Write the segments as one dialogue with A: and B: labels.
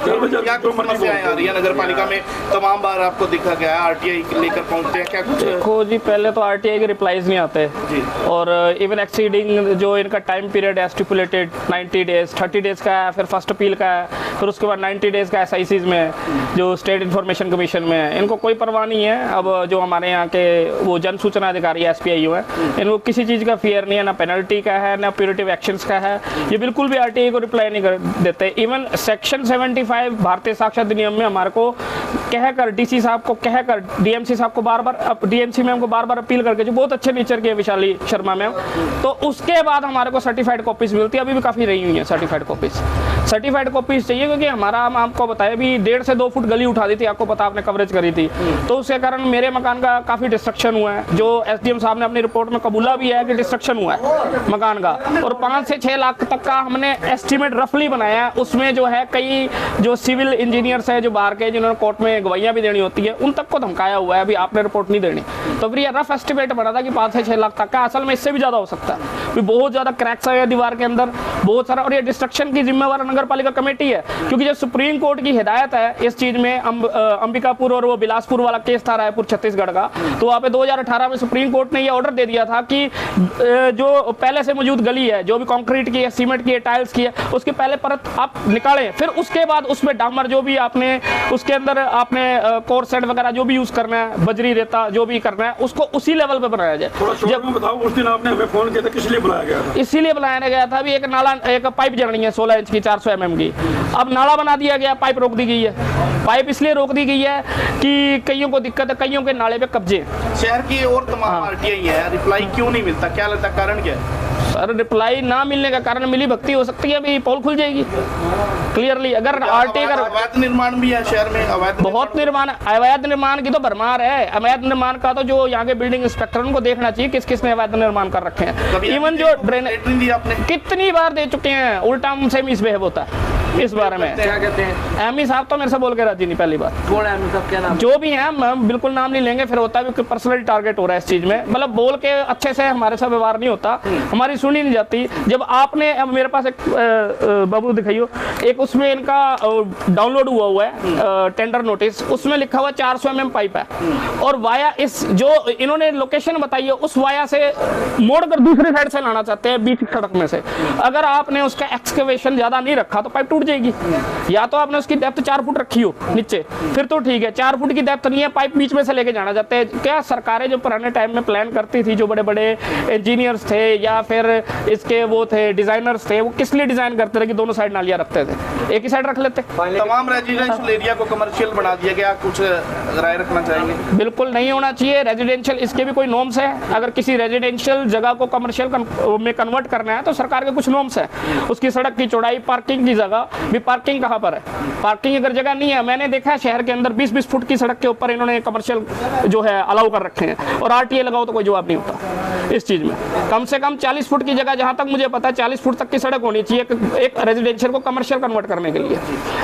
A: क्या कुछ समस्याएं आ रही है नगर पालिका में? तमाम बार आपको देखा गया है आरटीआई लेकर पहुंचते हैं, क्या कुछ?
B: देखो जी, पहले तो आरटीआई के रिप्लाईज नहीं आते
A: जी।
B: और इवन एक्सीडिंग जो इनका टाइम पीरियड है स्टिपुलेटेड 90 डेज, 30 डेज का है, फिर फर्स्ट अपील का है, फिर उसके बाद 90 डेज का SICs में है, जो स्टेट इन्फॉर्मेशन कमीशन में है। इनको कोई परवाह नहीं है। अब जो हमारे यहाँ के वो जन सूचना अधिकारी SPIO है, इनको किसी चीज़ का फियर नहीं है, ना पेनल्टी का है ना प्यूरिटिव एक्शंस का है। ये बिल्कुल भी आरटीआई को रिप्लाई नहीं कर देते। इवन सेक्शन 75 भारतीय साक्षरता अधिनियम में हमारे को कहकर DC साहब को कहकर DMC साहब को बार-बार DMC मैम को बार-बार अपील करके, जो बहुत अच्छे नेचर के विशाली शर्मा मैम, तो उसके बाद हमारे को सर्टिफाइड कॉपीज मिलती है। अभी भी काफ़ी रही हुई हैं सर्टिफाइड कॉपीज चाहिए, क्योंकि हमारा हम आपको बताया भी 1.5 से 2 फुट गली उठा दी थी, आपको पता, आपने कवरेज करी थी, तो उसके कारण मेरे मकान का काफ़ी डिस्ट्रक्शन हुआ है, जो SDM साहब ने अपनी रिपोर्ट में कबूला भी है कि डिस्ट्रक्शन हुआ है मकान का। और 5 से 6 लाख तक का हमने एस्टिमेट रफली बनाया है। उसमें जो है कई जो सिविल इंजीनियर्स है जो बाहर के, जिन्होंने कोर्ट में गवाहियाँ भी देनी होती है, उन तक को धमकाया हुआ है अभी आपने रिपोर्ट नहीं देनी। तो फिर ये रफ एस्टिमेट बना था कि 5 से 6 लाख तक का, असल में इससे भी ज़्यादा हो सकता है। बहुत ज़्यादा क्रैक्स आए हैं दीवार के अंदर, बहुत सारा। और ये डिस्ट्रक्शन की जिम्मेवार नगर पालिका कमेटी है, क्योंकि जब सुप्रीम कोर्ट की हिदायत है इस चीज़ में, अंबिकापुर और वो बिलासपुर वाला केस था रायपुर छत्तीसगढ़ का, तो वहाँ पे 2018 में सुप्रीम कोर्ट ने ये ऑर्डर दे दिया था कि जो पहले से मौजूद गली है, जो भी कंक्रीट की है, सीमेंट की है, टाइल्स की है, उसकी पहले परत आप निकालें, फिर उसके बाद उसमें डामर जो भी आपने उसके अंदर आपने कोर सेट वगैरह जो भी यूज़ करना है, बजरी रेता जो भी करना है, उसको उसी लेवल पे बनाया जाए।
C: जब बताओ, उस दिन आपने हमें फोन किया था, किस लिए बुलाया गया था?
B: इसीलिए बुलाया गया था। अभी एक नाला, एक पाइप जड़नी है 16 इंच की 400 mm की, अब नाला बना दिया गया, पाइप रोक दी गई है। पाइप इसलिए रोक दी गई है कि कईयों को दिक्कत है, कईयों के नाले पे कब्जे।
A: शहर की और तमाम आरटीआई है, रिप्लाई क्यों नहीं मिलता, क्या लगता है कारण क्या है?
B: सर, रिप्लाई ना मिलने का कारण मिली भक्ति हो सकती है, अभी पोल खुल जाएगी क्लियरली। अगर आरटीआई का
A: अवैध निर्माण भी है शहर में,
B: बहुत निर्माण, अवैध निर्माण की तो भरमार है। अवैध निर्माण का तो जो यहाँ के बिल्डिंग इंस्पेक्टर उनको देखना चाहिए किस किस ने अवैध निर्माण कर रखे हैं। इवन जो ड्रेनेज कितनी बार दे चुके हैं, उल्टा हमसे मिसबिहेव होता है इस बारे में।
D: क्या कहते हैं?
B: एमई साहब तो मेरे से बोल के राजी नहीं पहली बार।
D: कौन है एमई साहब, क्या नाम?
B: जो भी हैं, हम बिल्कुल नाम नहीं लेंगे, फिर होता है कि पर्सनली टारगेट हो रहा है इस चीज में। मतलब बोल के अच्छे से हमारे साथ व्यवहार नहीं होता, हमारी सुनी नहीं जाती। जब आपने, अब मेरे पास एक बाबू दिखाइयो, एक उसमें इनका डाउनलोड हुआ है टेंडर नोटिस, उसमें लिखा हुआ 400 mm पाइप है, और वाया इस जो इन्होंने लोकेशन बताई है उस वाया से मोड़कर दूसरे साइड से लाना चाहते हैं बीच सड़क में से। अगर आपने उसका एक्सकवेशन ज्यादा नहीं रखा तो पाइप टूट जाएगी। या तो आपने उसकी डेप्थ 4 फुट रखी हो नीचे, फिर तो ठीक है। 4 फुट की डेप्थ नहीं है, पाइप बीच में से लेके जाना चाहते हैं। क्या सरकारें जो पुराने टाइम में प्लान करती थी, जो बड़े बड़े इंजीनियर्स थे या फिर इसके वो थे डिजाइनर्स थे, वो किस लिए डिजाइन करते थे कि दोनों साइड नालियां रखते थे, एक ही साइड रख लेते।
A: तमाम रेजिडेंशियल एरिया को कमर्शियल बना दिया गया, कुछ राय रखना चाहेंगे?
B: बिल्कुल नहीं होना चाहिए रेजिडेंशियल, इसके भी कोई नॉर्म्स है। अगर किसी रेजिडेंशियल जगह को कमर्शियल में कन्वर्ट करना है तो सरकार के कुछ नॉर्म्स है, उसकी सड़क की चौड़ाई, पार्किंग की जगह भी, पार्किंग कहाँ पर है, पार्किंग अगर जगह नहीं है, मैंने देखा है शहर के अंदर 20-20 फुट की सड़क के ऊपर इन्होंने कमर्शियल जो है अलाउ कर रखे हैं, और आरटीए लगाओ तो कोई जवाब नहीं होता इस चीज में। कम से कम 40 फुट की जगह, जहां तक मुझे पता है 40 फुट तक की सड़क होनी चाहिए एक रेजिडेंशियल को कमर्शियल कन्वर्ट करने के लिए।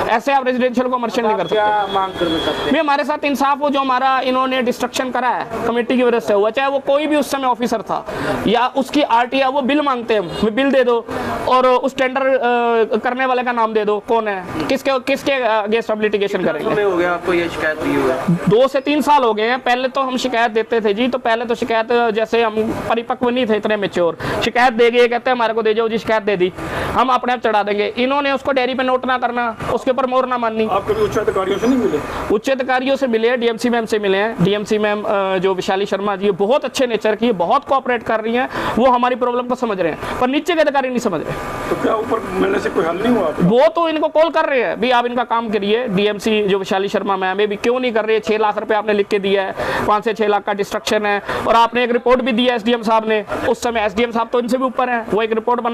B: ऐसे आप रेजिडेंशियल को कमर्शियल नहीं कर सकते।
D: मांग करना चाहते हैं?
B: हमारे साथ इंसाफ हो, जो हमारा इन्होंने डिस्ट्रक्शन करा है कमेटी की वजह से हुआ, चाहे वो कोई भी उस समय ऑफिसर था या उसकी आरटीआई, वो बिल मांगते हैं, बिल दे दो और उस टेंडर करने वाले का नाम दे दो, कौन है, किसके अगेंस्ट अब लिटिगेशन करेंगे।
D: हो गया आपको ये शिकायत हुई है?
B: 2 से 3 साल हो गए हैं। पहले तो हम शिकायत देते थे जी, तो पहले तो शिकायत, जैसे हम परिपक्व नहीं थे इतने मैच्योर, शिकायत दे गए, कहते हैं हमारे को दे जाओ जी, शिकायत दे दी, हम अपने आप चढ़ा देंगे। इन्होंने उसको डायरी पे नोट ना करना, उसके ऊपर मोहर ना माननी।
C: आप कभी उच्च अधिकारियों से नहीं मिले?
B: उच्च अधिकारियों से मिले, DMC मैम से मिले हैं। DMC मैम जो विशाली शर्मा जी, बहुत अच्छे नेचर की, बहुत कोऑपरेट कर रही हैं, वो हमारी प्रॉब्लम को समझ रहे हैं, पर नीचे के अधिकारी नहीं समझ रहे।
C: तो क्या ऊपर मिलने से कोई हल नहीं हुआ?
B: वो तो इनको कॉल कर रहे हैं भी आप इनका काम करिए। DMC जो विशाली शर्मा मैम है भी क्यों नहीं कर रही है, 6 लाख रुपए आपने लिख के दिया है, 5 से 6 लाख का डिस्ट्रक्शन है, और आपने एक रिपोर्ट भी दी है SDM साहब ने, उस समय SDM साहब तो इनसे भी ऊपर है, वो एक रिपोर्ट बना